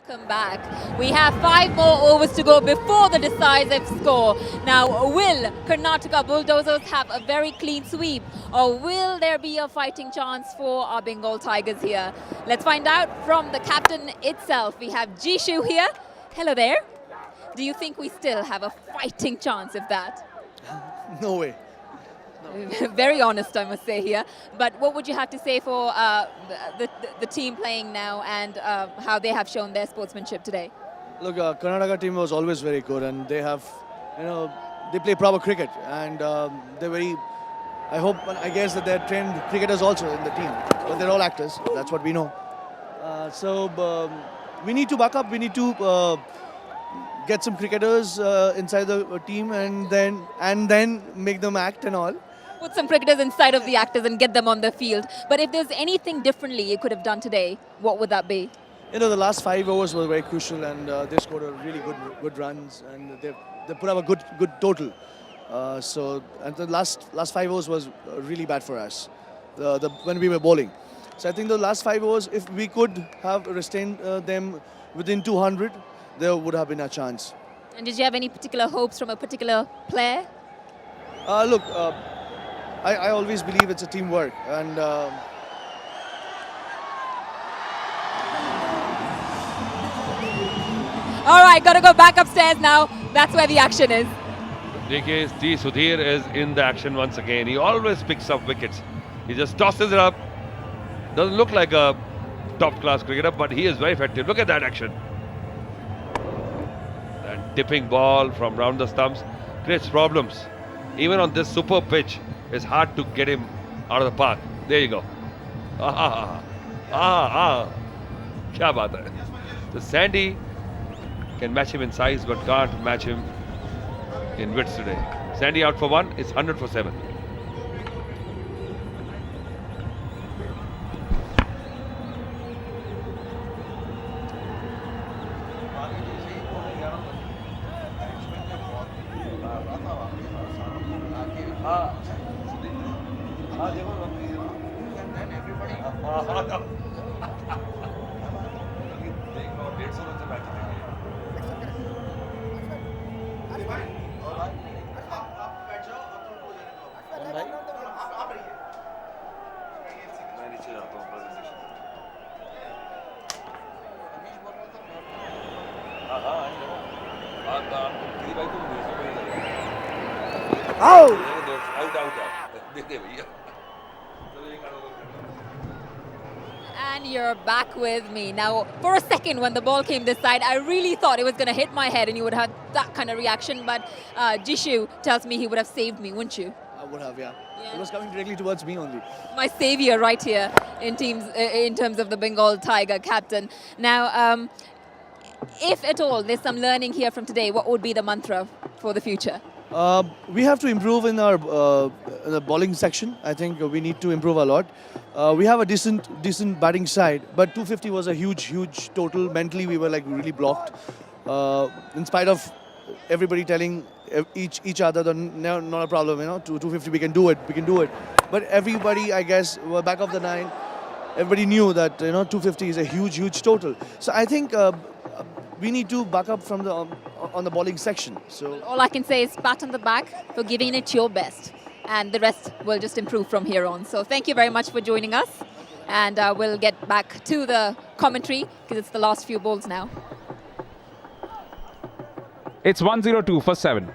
Welcome back. We have 5 more overs to go before the decisive score. Now, will Karnataka Bulldozers have a very clean sweep, or will there be a fighting chance for our Bengal Tigers here? Let's find out from the captain itself. We have Jishu here. Hello there. Do you think we still have a fighting chance of that? No way. Very honest, I must say here. But what would you have to say for the team playing now and how they have shown their sportsmanship today? Look, Karnataka team was always very good, and they have, they play proper cricket, and they're very. I guess that they're trained cricketers also in the team, but they're all actors. That's what we know. We need to back up. We need to get some cricketers inside the team, and then make them act and all. Put some cricketers inside of the actors and get them on the field. But if there's anything differently you could have done today, what would that be? The last 5 overs were very crucial, and they scored a really good runs, and they put up a good total. And the last 5 overs was really bad for us when we were bowling. So I think the last 5 overs, if we could have restrained them within 200, there would have been a chance. And did you have any particular hopes from a particular player? Look, I always believe it's a teamwork, and All right, got to go back upstairs now. That's where the action is. JK's T. Sudhir is in the action once again. He always picks up wickets. He just tosses it up. Doesn't look like a top-class cricketer, but he is very effective. Look at that action. That dipping ball from round the stumps creates problems. Even on this super pitch, it's hard to get him out of the park. There you go. Kya baat hai. So Sandy can match him in size, but can't match him in width today. Sandy out for 1, it's 100 for 7. And you're back with me. Now, for a second when the ball came this side, I really thought it was going to hit my head and you would have that kind of reaction. But Jishu tells me he would have saved me, wouldn't you? I would have, yeah. It was coming directly towards me only. My savior right here in terms of the Bengal Tiger captain. Now, if at all there's some learning here from today, what would be the mantra for the future? We have to improve in our the bowling section. I think we need to improve a lot. We have a decent batting side, but 250 was a huge total. Mentally, we were like really blocked. In spite of everybody telling each other that no, not a problem, 250 we can do it. But everybody, I guess, were back of the 9. Everybody knew that 250 is a huge total. So I think we need to back up from on the bowling section. So all I can say is pat on the back for giving it your best, and the rest will just improve from here on. So thank you very much for joining us, and we'll get back to the commentary because it's the last few balls now. It's 102 for 7.